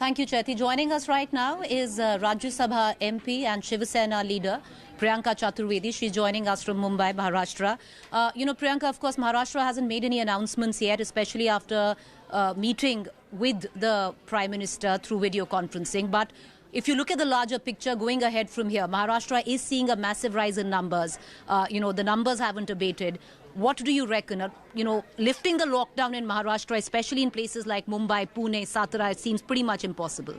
Thank you, Chaiti. Joining us right now is Rajya Sabha MP and Shiv Sena leader Priyanka Chaturvedi. She's joining us from Mumbai, Maharashtra. Priyanka, of course, Maharashtra hasn't made any announcements yet, especially after meeting with the Prime Minister through video conferencing. But if you look at the larger picture going ahead from here, Maharashtra is seeing a massive rise in numbers. The numbers haven't abated. What do you reckon? Lifting the lockdown in Maharashtra, especially in places like Mumbai, Pune, Satara, it seems pretty much impossible.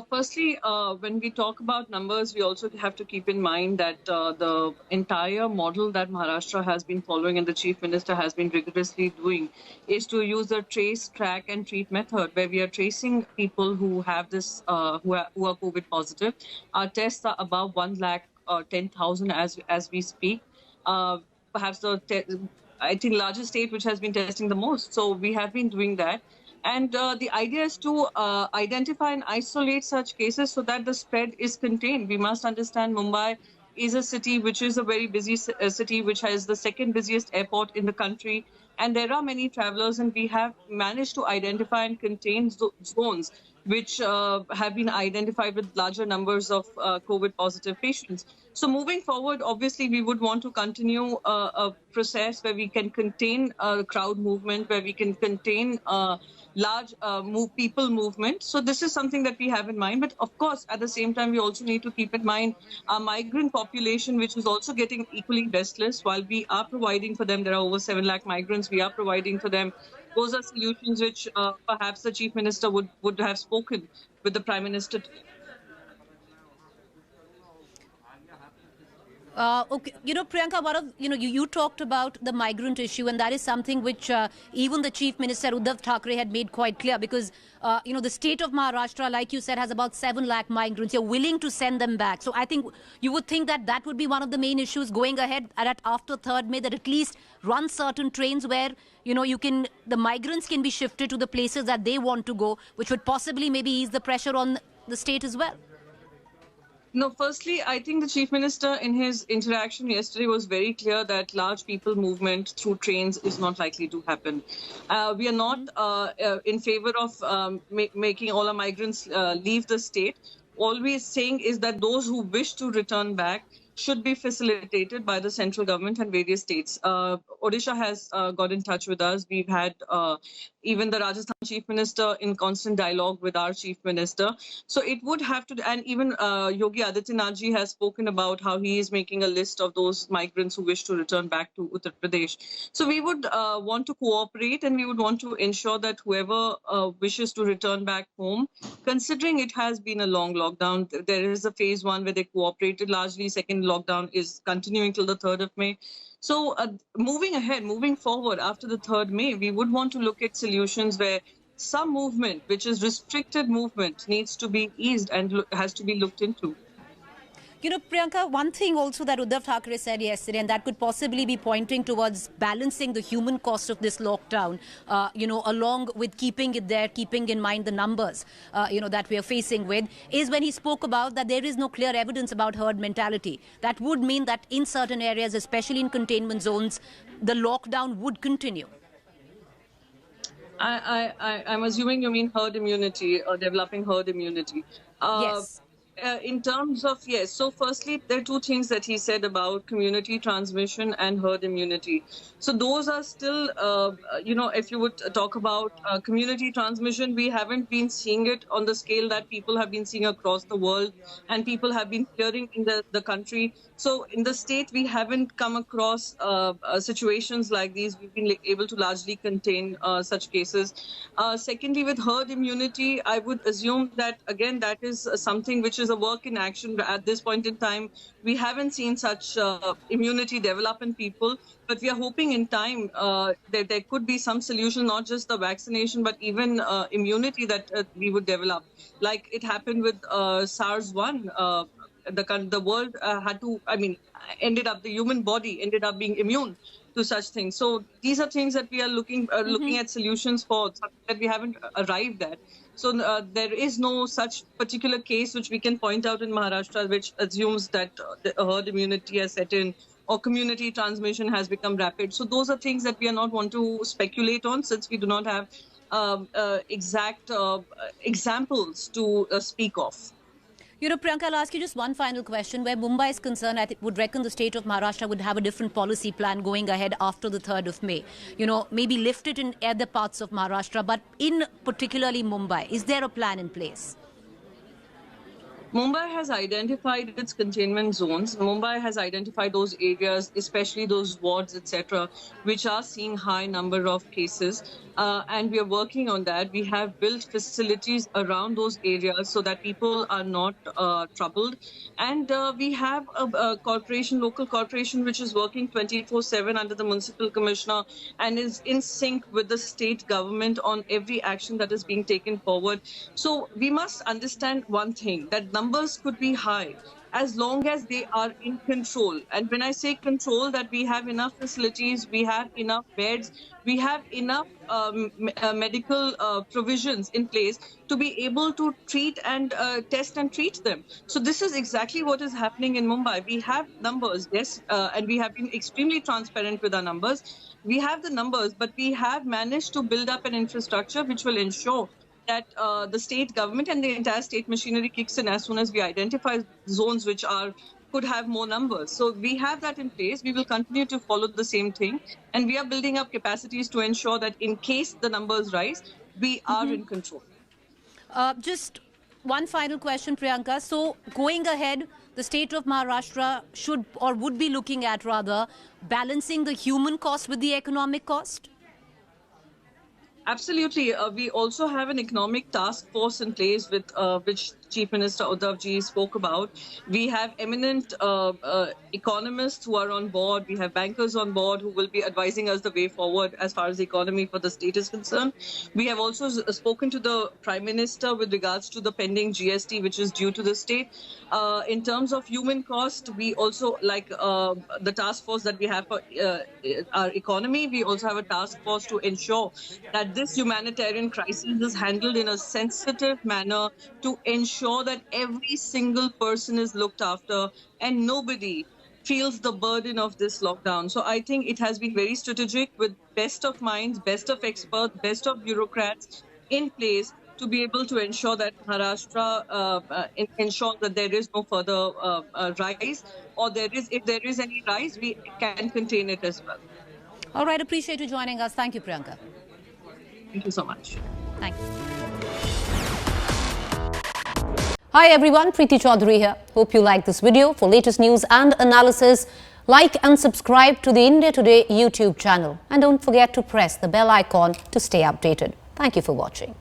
Firstly, when we talk about numbers, we also have to keep in mind that the entire model that Maharashtra has been following and the Chief Minister has been rigorously doing is to use the trace, track and treat method, where we are tracing people who have this, who are COVID positive. Our tests are above 1,10,000 as we speak. Perhaps I think largest state which has been testing the most. So we have been doing that. And the idea is to identify and isolate such cases so that the spread is contained. We must understand Mumbai is a city which is a very busy city, which has the second busiest airport in the country. And there are many travelers, and we have managed to identify and contain zones which have been identified with larger numbers of COVID positive patients. So moving forward, obviously, we would want to continue a process where we can contain crowd movement, where we can contain large people movement. So this is something that we have in mind. But of course, at the same time, we also need to keep in mind our migrant population, which is also getting equally restless. While we are providing for them, there are over 7 lakh migrants, we are providing for them. Those are solutions which perhaps the Chief Minister would have spoken with the Prime Minister. Okay, Priyanka, you talked about the migrant issue, and that is something which even the Chief Minister Uddhav Thackeray had made quite clear, because the state of Maharashtra, like you said, has about 7 lakh migrants. You're willing to send them back. So I think you would think that that would be one of the main issues going ahead at after 3rd May, that at least run certain trains where the migrants can be shifted to the places that they want to go, which would possibly maybe ease the pressure on the state as well. No, firstly, I think the Chief Minister in his interaction yesterday was very clear that large people movement through trains is not likely to happen. We are not in favor of making all our migrants leave the state. All we are saying is that those who wish to return back should be facilitated by the central government and various states. Odisha has got in touch with us. We've had even the Rajasthan Chief Minister in constant dialogue with our Chief Minister. So it would have to, and even Yogi Adityanath ji has spoken about how he is making a list of those migrants who wish to return back to Uttar Pradesh. So we would want to cooperate, and we would want to ensure that whoever wishes to return back home, considering it has been a long lockdown, there is a phase 1 where they cooperated largely, second lockdown is continuing till the 3rd of May. So moving forward after the 3rd May, we would want to look at solutions where some movement, which is restricted movement, needs to be eased and has to be looked into. Priyanka, one thing also that Uddhav Thackeray said yesterday, and that could possibly be pointing towards balancing the human cost of this lockdown, along with keeping it there, keeping in mind the numbers, that we are facing with, is when he spoke about that there is no clear evidence about herd mentality. That would mean that in certain areas, especially in containment zones, the lockdown would continue. I'm assuming you mean herd immunity or developing herd immunity. Yes. In terms of, yes, so firstly, there are 2 things that he said about community transmission and herd immunity. So those are still, if you would talk about community transmission, we haven't been seeing it on the scale that people have been seeing across the world and people have been hearing in the country. So in the state, we haven't come across situations like these. We've been able to largely contain such cases. Secondly, with herd immunity, I would assume that, again, that is something which is a work in action. At this point in time, we haven't seen such immunity develop in people, but we are hoping in time that there could be some solution, not just the vaccination, but even immunity that we would develop. Like it happened with SARS-1. The world the human body ended up being immune to such things. So these are things that we are looking at solutions for, that we haven't arrived at. So there is no such particular case which we can point out in Maharashtra which assumes that the herd immunity has set in or community transmission has become rapid. So those are things that we are not want to speculate on, since we do not have exact examples to speak of. Priyanka, I'll ask you just one final question. Where Mumbai is concerned, I would reckon the state of Maharashtra would have a different policy plan going ahead after the 3rd of May. Maybe lift it in other parts of Maharashtra, but in particularly Mumbai, is there a plan in place? Mumbai has identified its containment zones. Mumbai has identified those areas, especially those wards, etc., which are seeing high number of cases. And we are working on that. We have built facilities around those areas so that people are not troubled. And we have a corporation, local corporation, which is working 24/7 under the municipal commissioner and is in sync with the state government on every action that is being taken forward. So we must understand one thing, that numbers could be high as long as they are in control. And when I say control, that we have enough facilities, we have enough beds, we have enough medical provisions in place to be able to treat and test and treat them. So this is exactly what is happening in Mumbai. We have numbers, yes, and we have been extremely transparent with our numbers. We have the numbers, but we have managed to build up an infrastructure which will ensure that the state government and the entire state machinery kicks in as soon as we identify zones which could have more numbers. So we have that in place. We will continue to follow the same thing. And we are building up capacities to ensure that in case the numbers rise, we are in control. Just one final question, Priyanka. So going ahead, the state of Maharashtra should or would be looking at rather balancing the human cost with the economic cost? Absolutely. We also have an economic task force in place with which Chief Minister Uddhav ji spoke about. We have eminent economists who are on board. We have bankers on board who will be advising us the way forward as far as the economy for the state is concerned. We have also spoken to the Prime Minister with regards to the pending GST, which is due to the state. In terms of human cost, we also, like the task force that we have for our economy, we also have a task force to ensure that this humanitarian crisis is handled in a sensitive manner to ensure that every single person is looked after and nobody feels the burden of this lockdown. So I think it has been very strategic with best of minds, best of experts, best of bureaucrats in place to be able to ensure that Maharashtra ensure that there is no further rise, or if there is any rise, we can contain it as well. All right, appreciate you joining us. Thank you, Priyanka. Thank you so much. Thank you. Hi everyone, Preeti Chaudhary here. Hope you like this video. For latest news and analysis, like and subscribe to the India Today YouTube channel. And don't forget to press the bell icon to stay updated. Thank you for watching.